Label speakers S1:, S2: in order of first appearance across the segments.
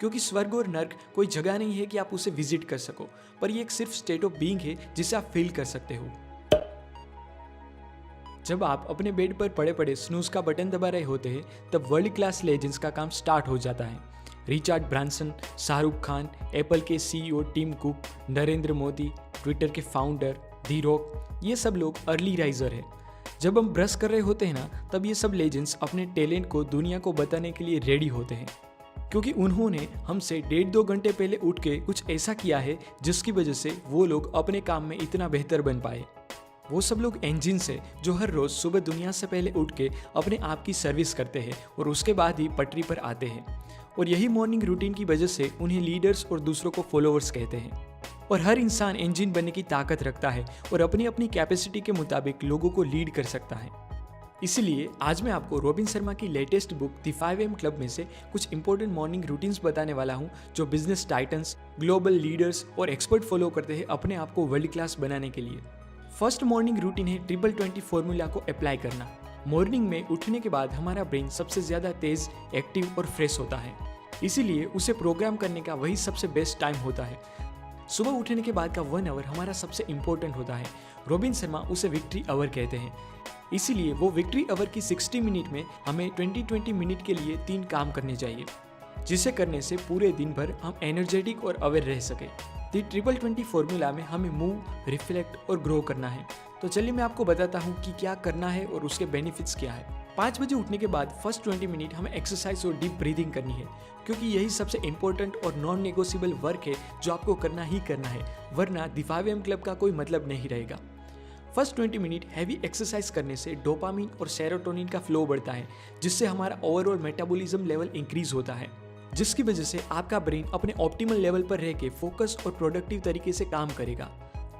S1: क्योंकि स्वर्ग और नर्क कोई जगह नहीं है कि आप उसे विजिट कर सको, पर ये एक सिर्फ स्टेट ऑफ बीइंग है जिसे आप फील कर सकते हो। जब आप अपने बेड पर पड़े पड़े स्नूज का बटन दबा रहे होते हैं, तब वर्ल्ड क्लास लेजेंड्स का काम स्टार्ट हो जाता है। Richard Branson, Shahrukh Khan, Apple के CEO Tim Cook, Narendra Modi, Twitter के फाउंडर दी रॉक, ये सब लोग अर्ली राइजर हैं। जब हम ब्रश कर रहे होते हैं ना, तब ये सब लेजेंड्स अपने टैलेंट को दुनिया को बताने के लिए रेडी होते हैं, क्योंकि उन्होंने हमसे 1.5-2 घंटे पहले उठ के कुछ ऐसा किया है जिसकी वजह से वो लोग अपने काम में इतना बेहतर बन पाए। वो सब लोग इंजिन्स है जो हर रोज सुबह दुनिया से पहले उठ के अपने आप की सर्विस करते हैं और उसके बाद ही पटरी पर आते हैं। और यही मॉर्निंग रूटीन की वजह से उन्हें लीडर्स और दूसरों को फॉलोअर्स कहते हैं। और हर इंसान इंजन बनने की ताकत रखता है और अपनी अपनी कैपेसिटी के मुताबिक लोगों को लीड कर सकता है। इसलिए आज मैं आपको रॉबिन शर्मा की latest book the 5am club में से कुछ इंपॉर्टेंट मॉर्निंग रूटीन्स बताने वाला हूं, जो बिजनेस टाइटन्स, ग्लोबल लीडर्स और एक्सपर्ट फॉलो करते हैं अपने आप को वर्ल्ड क्लास बनाने के लिए। फर्स्ट मॉर्निंग रूटीन है 20-20 फॉर्मूला को अप्लाई करना। मॉर्निंग में उठने के बाद हमारा ब्रेन सबसे ज़्यादा तेज, एक्टिव और फ्रेश होता है, इसीलिए उसे प्रोग्राम करने का वही सबसे बेस्ट टाइम होता है। सुबह उठने के बाद का 1 आवर हमारा सबसे इम्पोर्टेंट होता है। रॉबिन शर्मा उसे विक्ट्री आवर कहते हैं। इसीलिए वो विक्ट्री आवर की 60 मिनट में हमें 20-20 मिनट के लिए 3 काम करने चाहिए, जिसे करने से पूरे दिन भर हम एनर्जेटिक और अवेयर रह सके। 20-20 फॉर्मूला में हमें मूव, रिफ्लेक्ट और ग्रो करना है। तो चलिए मैं आपको बताता हूँ कि क्या करना है और उसके बेनिफिट्स क्या है। 5 बजे उठने के बाद फर्स्ट 20 मिनट हमें एक्सरसाइज और डीप ब्रीदिंग करनी है, क्योंकि यही सबसे इंपॉर्टेंट और नॉन नेगोशिएबल वर्क है जो आपको करना ही करना है, वरना द 5am क्लब का कोई मतलब नहीं रहेगा। फर्स्ट 20 मिनट हैवी एक्सरसाइज करने से डोपामिन और सेरोटोनिन का फ्लो बढ़ता है, जिससे हमारा ओवरऑल मेटाबॉलिज्म लेवल इंक्रीज होता है, जिसकी वजह से आपका ब्रेन अपने ऑप्टिमल लेवल पर रह के फोकस और प्रोडक्टिव तरीके से काम करेगा।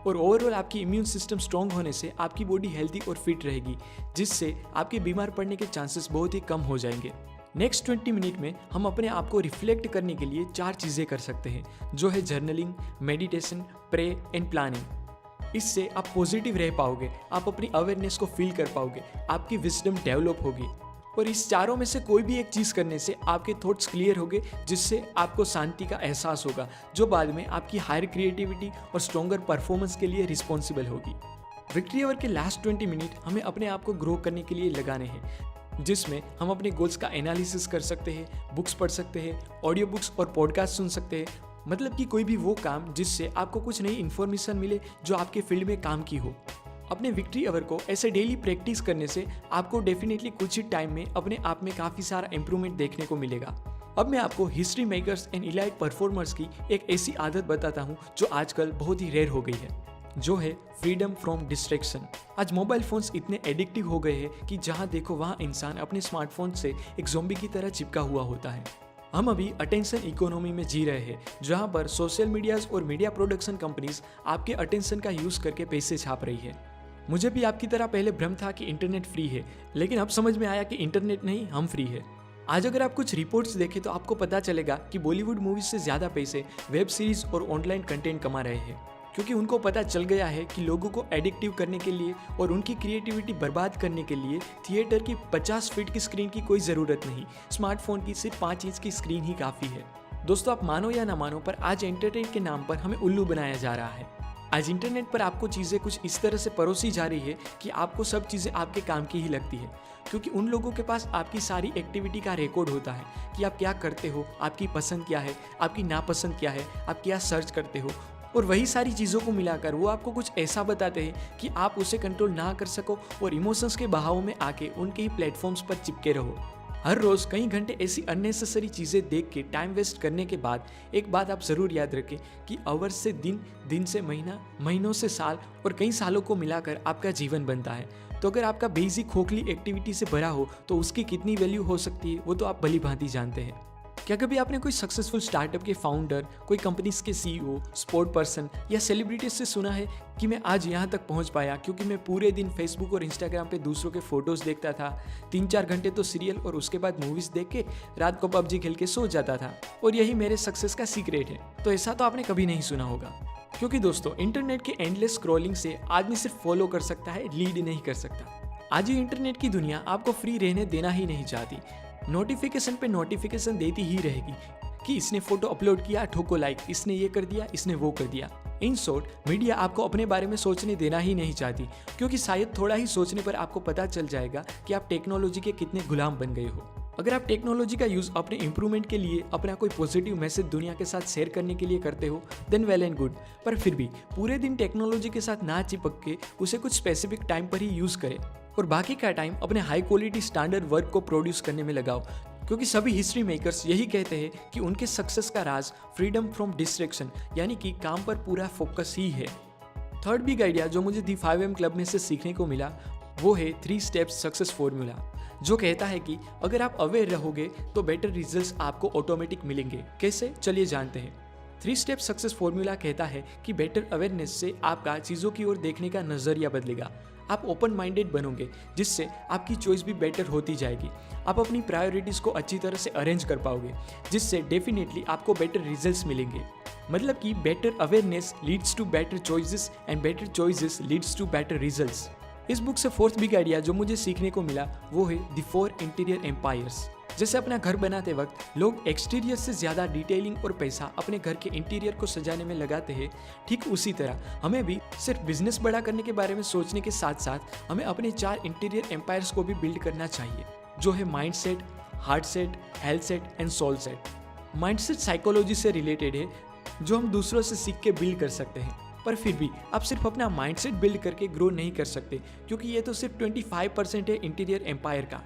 S1: और ओवरऑल आपकी इम्यून सिस्टम स्ट्रॉन्ग होने से आपकी बॉडी हेल्दी और फिट रहेगी, जिससे आपके बीमार पड़ने के चांसेस बहुत ही कम हो जाएंगे। नेक्स्ट 20 मिनट में हम अपने आप को रिफ्लेक्ट करने के लिए 4 चीज़ें कर सकते हैं, जो है journaling, meditation, pray and planning. इससे आप पॉजिटिव रह पाओगे, आप अपनी अवेयरनेस को फील कर पाओगे, आपकी विजडम डेवलप होगी। और इस चारों में से कोई भी एक चीज़ करने से आपके थॉट्स क्लियर होंगे, जिससे आपको शांति का एहसास होगा, जो बाद में आपकी हायर क्रिएटिविटी और स्ट्रॉन्गर परफॉर्मेंस के लिए रिस्पॉन्सिबल होगी। विक्ट्री आवर के लास्ट 20 मिनट हमें अपने आप को ग्रो करने के लिए लगाने हैं, जिसमें हम अपने गोल्स का एनालिसिस कर सकते हैं, बुक्स पढ़ सकते हैं, ऑडियो बुक्स और पॉडकास्ट सुन सकते हैं। मतलब कि कोई भी वो काम जिससे आपको कुछ नई इन्फॉर्मेशन मिले जो आपके फील्ड में काम की हो। अपने विक्ट्री आवर को ऐसे डेली प्रैक्टिस करने से आपको डेफिनेटली कुछ ही टाइम में अपने आप में काफ़ी सारा इंप्रूवमेंट देखने को मिलेगा। अब मैं आपको history makers and elite performers की एक ऐसी आदत बताता हूँ जो आजकल बहुत ही रेयर हो गई है, जो है फ्रीडम फ्रॉम डिस्ट्रैक्शन। आज मोबाइल फोन्स इतने एडिक्टिव हो गए हैं कि जहाँ देखो वहाँ इंसान अपने स्मार्टफोन से एक ज़ॉम्बी की तरह चिपका हुआ होता है। हम अभी अटेंशन इकोनॉमी में जी रहे हैं, जहाँ पर सोशल मीडियाज और मीडिया प्रोडक्शन कंपनीज आपके अटेंशन का यूज़ करके पैसे छाप रही है। मुझे भी आपकी तरह पहले भ्रम था कि इंटरनेट फ्री है, लेकिन अब समझ में आया कि इंटरनेट नहीं, हम फ्री है। आज अगर आप कुछ रिपोर्ट्स देखें तो आपको पता चलेगा कि बॉलीवुड मूवीज से ज़्यादा पैसे वेब सीरीज और ऑनलाइन कंटेंट कमा रहे हैं, क्योंकि उनको पता चल गया है कि लोगों को एडिक्टिव करने के लिए और उनकी क्रिएटिविटी बर्बाद करने के लिए थिएटर की 50 फीट की स्क्रीन की कोई ज़रूरत नहीं, स्मार्टफोन की सिर्फ 5 इंच की स्क्रीन ही काफ़ी है। दोस्तों, आप मानो या ना मानो, पर आज एंटरटेन के नाम पर हमें उल्लू बनाया जा रहा है। आज इंटरनेट पर आपको चीज़ें कुछ इस तरह से परोसी जा रही है कि आपको सब चीज़ें आपके काम की ही लगती है, क्योंकि उन लोगों के पास आपकी सारी एक्टिविटी का रिकॉर्ड होता है कि आप क्या करते हो, आपकी पसंद क्या है, आपकी नापसंद क्या है, आप क्या सर्च करते हो, और वही सारी चीज़ों को मिलाकर वो आपको कुछ ऐसा बताते हैं कि आप उसे कंट्रोल ना कर सको और इमोशंस के बहाव में आके उनके ही प्लेटफॉर्म्स पर चिपके रहो। हर रोज़ कई घंटे ऐसी अननेसेसरी चीज़ें देख के टाइम वेस्ट करने के बाद एक बात आप ज़रूर याद रखें कि आवर्स से दिन, दिन से महीना, महीनों से साल और कई सालों को मिलाकर आपका जीवन बनता है। तो अगर आपका बेसिक खोखली एक्टिविटी से भरा हो तो उसकी कितनी वैल्यू हो सकती है वो तो आप भली भांति जानते हैं। क्या कभी आपने कोई सक्सेसफुल स्टार्टअप के फाउंडर, कोई कंपनीज के सीईओ, स्पोर्ट पर्सन या सेलिब्रिटीज से सुना है कि मैं आज यहाँ तक पहुँच पाया क्योंकि मैं पूरे दिन फेसबुक और इंस्टाग्राम पे दूसरों के फोटोज़ देखता था, 3-4 घंटे तो सीरियल और उसके बाद मूवीज़ देख के रात को पबजी खेल के सो जाता था और यही मेरे सक्सेस का सीक्रेट है? तो ऐसा तो आपने कभी नहीं सुना होगा, क्योंकि दोस्तों इंटरनेट के एंडलेस स्क्रॉलिंग से आदमी सिर्फ फॉलो कर सकता है, लीड नहीं कर सकता। आज ये इंटरनेट की दुनिया आपको फ्री रहने देना ही नहीं चाहती, नोटिफिकेशन पे नोटिफिकेशन देती ही रहेगी। कि इसने फोटो अपलोड किया, ठोको लाइक, इसने ये कर दिया, इसने वो कर दिया। इन शॉर्ट, मीडिया आपको अपने बारे में सोचने देना ही नहीं चाहती, क्योंकि शायद थोड़ा ही सोचने पर आपको पता चल जाएगा कि आप टेक्नोलॉजी के कितने गुलाम बन गए हो। अगर आप टेक्नोलॉजी का यूज अपने इंप्रूवमेंट के लिए, अपना कोई पॉजिटिव मैसेज दुनिया के साथ शेयर करने के लिए करते हो, देन वेल एंड गुड। पर फिर भी पूरे दिन टेक्नोलॉजी के साथ ना चिपक के उसे कुछ स्पेसिफिक टाइम पर ही यूज करें और बाकी का टाइम अपने हाई क्वालिटी स्टैंडर्ड वर्क को प्रोड्यूस करने में लगाओ, क्योंकि सभी हिस्ट्री मेकर्स यही कहते हैं कि उनके सक्सेस का राज फ्रीडम फ्रॉम डिस्ट्रैक्शन यानी कि काम पर पूरा फोकस ही है। थर्ड बिग आइडिया जो मुझे दी 5am क्लब में से सीखने को मिला वो है 3 स्टेप्स सक्सेस फॉर्मूला, जो कहता है कि अगर आप अवेयर रहोगे तो बेटर रिजल्ट्स आपको ऑटोमेटिक मिलेंगे। कैसे, चलिए जानते हैं। 3 स्टेप सक्सेस फॉर्मूला कहता है कि बेटर अवेयरनेस से आपका चीज़ों की ओर देखने का नज़रिया बदलेगा। आप ओपन माइंडेड बनोगे, जिससे आपकी चॉइस भी बेटर होती जाएगी। आप अपनी प्रायोरिटीज़ को अच्छी तरह से अरेंज कर पाओगे, जिससे डेफिनेटली आपको बेटर रिजल्ट्स मिलेंगे। मतलब कि better awareness leads to better choices and better choices leads to better results. इस बुक से फोर्थ बिग आइडिया जो मुझे सीखने को मिला वो है द 4 इंटीरियर एम्पायर्स। जैसे अपना घर बनाते वक्त लोग एक्सटीरियर से ज़्यादा डिटेलिंग और पैसा अपने घर के इंटीरियर को सजाने में लगाते हैं, ठीक उसी तरह हमें भी सिर्फ बिजनेस बड़ा करने के बारे में सोचने के साथ साथ हमें अपने 4 इंटीरियर एम्पायर्स को भी बिल्ड करना चाहिए, जो है mind set, heart set, health set and soul set. Mind set psychology से रिलेटेड है, जो हम दूसरों से सीख के बिल्ड कर सकते हैं। पर फिर भी आप सिर्फ अपना माइंडसेट बिल्ड करके ग्रो नहीं कर सकते, क्योंकि ये तो सिर्फ 25% है इंटीरियर एम्पायर का।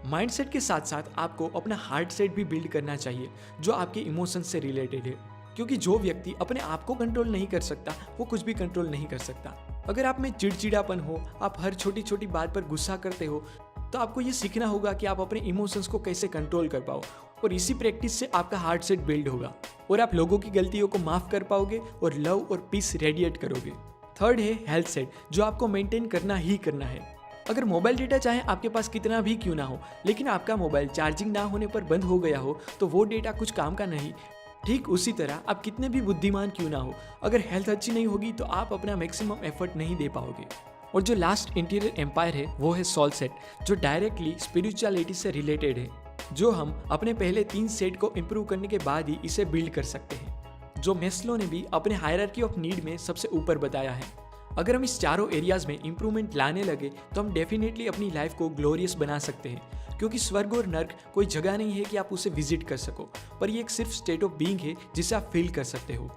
S1: माइंडसेट के साथ साथ आपको अपना हार्ट सेट भी बिल्ड करना चाहिए, जो आपके इमोशंस से रिलेटेड है, क्योंकि जो व्यक्ति अपने आप को कंट्रोल नहीं कर सकता वो कुछ भी कंट्रोल नहीं कर सकता। अगर आप में चिड़चिड़ापन हो, आप हर छोटी छोटी बात पर गुस्सा करते हो, तो आपको ये सीखना होगा कि आप अपने इमोशंस को कैसे कंट्रोल कर पाओ, और इसी प्रैक्टिस से आपका हार्ट सेट बिल्ड होगा और आप लोगों की गलतियों को माफ कर पाओगे और लव और पीस रेडिएट करोगे। थर्ड है हेल्थ सेट, जो आपको मेंटेन करना ही करना है। अगर मोबाइल डेटा चाहे आपके पास कितना भी क्यों ना हो, लेकिन आपका मोबाइल चार्जिंग ना होने पर बंद हो गया हो, तो वो डेटा कुछ काम का नहीं। ठीक उसी तरह आप कितने भी बुद्धिमान क्यों ना हो, अगर हेल्थ अच्छी नहीं होगी तो आप अपना मैक्सिमम एफर्ट नहीं दे पाओगे। और जो लास्ट इंटीरियर एम्पायर है वो है सोल सेट, जो डायरेक्टली स्पिरिचुअलिटी से रिलेटेड है, जो हम अपने पहले 3 सेट को इम्प्रूव करने के बाद ही इसे बिल्ड कर सकते हैं, जो मेस्लो ने भी अपने हायरार्की ऑफ नीड में सबसे ऊपर बताया है। अगर हम इस चारों एरियाज में इम्प्रूवमेंट लाने लगे तो हम डेफिनेटली अपनी लाइफ को ग्लोरियस बना सकते हैं, क्योंकि स्वर्ग और नर्क कोई जगह नहीं है कि आप उसे विजिट कर सको, पर ये एक सिर्फ स्टेट ऑफ बीइंग है जिसे आप फील कर सकते हो।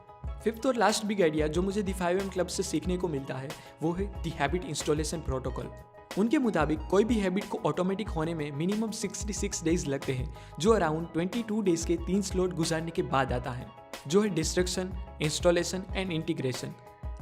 S1: फिफ्थ और लास्ट बिग आइडिया जो मुझे द 5am क्लब से सीखने को मिलता है वो है द हैबिट इंस्टॉलेशन प्रोटोकॉल। उनके मुताबिक कोई भी हैबिट को ऑटोमेटिक होने में मिनिमम 66 डेज लगते हैं, जो अराउंड 22 डेज के 3 स्लॉट गुजारने के बाद आता है, जो है डिस्ट्रक्शन, इंस्टॉलेशन एंड इंटीग्रेशन,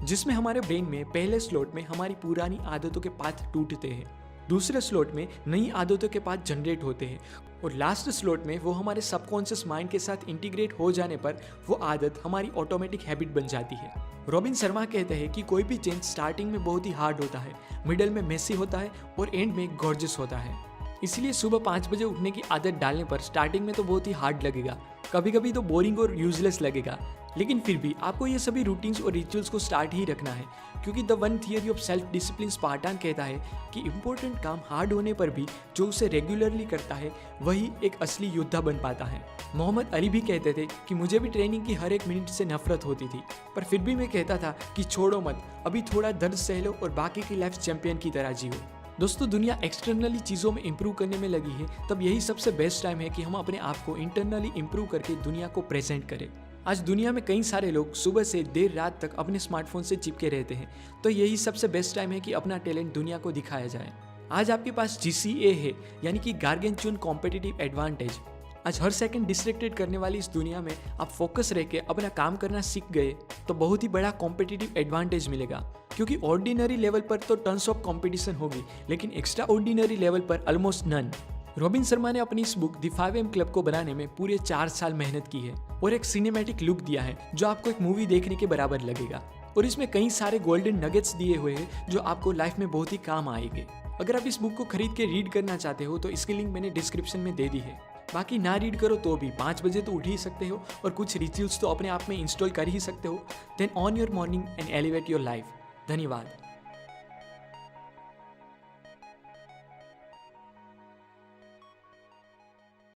S1: जिसमें हमारे ब्रेन में पहले स्लॉट में हमारी पुरानी आदतों के पाथ टूटते हैं, दूसरे स्लॉट में नई आदतों के पाथ जनरेट होते हैं, और लास्ट स्लॉट में वो हमारे सबकॉन्शियस माइंड के साथ इंटीग्रेट हो जाने पर वो आदत हमारी ऑटोमेटिक हैबिट बन जाती है। रॉबिन शर्मा कहते हैं कि कोई भी चेंज स्टार्टिंग में बहुत ही हार्ड होता है, मिडल में मेसी होता है और एंड में गॉर्जियस होता है। इसलिए सुबह 5 बजे उठने की आदत डालने पर स्टार्टिंग में तो बहुत ही हार्ड लगेगा, कभी कभी तो बोरिंग और यूजलेस लगेगा, लेकिन फिर भी आपको ये सभी रूटीन्स और रिचुअल्स को स्टार्ट ही रखना है, क्योंकि the one theory of self discipline Spartan कहता है कि इंपॉर्टेंट काम हार्ड होने पर भी जो उसे रेगुलरली करता है वही एक असली योद्धा बन पाता है। मोहम्मद अली भी कहते थे कि मुझे भी ट्रेनिंग की हर एक मिनट से नफरत होती थी, पर फिर भी मैं कहता था कि छोड़ो मत, अभी थोड़ा दर्द सह लो और बाकी की लाइफ चैंपियन की तरह जियो। दोस्तों, दुनिया एक्सटर्नली चीज़ों में इंप्रूव करने में लगी है, तब यही सबसे बेस्ट टाइम है कि हम अपने आप को इंटरनली इंप्रूव करके दुनिया को प्रेजेंट करें। आज दुनिया में कई सारे लोग सुबह से देर रात तक अपने स्मार्टफोन से चिपके रहते हैं, तो यही सबसे बेस्ट टाइम है कि अपना टैलेंट दुनिया को दिखाया जाए। आज आपके पास GCA है, यानी कि गार्गेंचुन कॉम्पिटिटिव एडवांटेज। आज हर सेकंड डिस्ट्रैक्टेड करने वाली इस दुनिया में आप फोकस रह के अपना काम करना सीख गए तो बहुत ही बड़ा कॉम्पिटिटिव एडवांटेज मिलेगा, क्योंकि ऑर्डिनरी लेवल पर तो टन्स ऑफ कॉम्पिटिशन होगी, लेकिन एक्स्ट्रा ऑर्डिनरी लेवल पर ऑलमोस्ट नन। रॉबिन शर्मा ने अपनी इस बुक द 5am क्लब को बनाने में पूरे 4 साल मेहनत की है और एक सिनेमैटिक लुक दिया है जो आपको एक मूवी देखने के बराबर लगेगा, और इसमें कई सारे गोल्डन नगेट्स दिए हुए हैं जो आपको लाइफ में बहुत ही काम आएंगे। अगर आप इस बुक को खरीद के रीड करना चाहते हो तो इसकी लिंक मैंने डिस्क्रिप्शन में दे दी है। बाकी ना रीड करो तो भी 5 बजे तो उठ ही सकते हो और कुछ रिचुअल्स तो अपने आप में इंस्टॉल कर ही सकते हो। Then own your morning and elevate your life. धन्यवाद।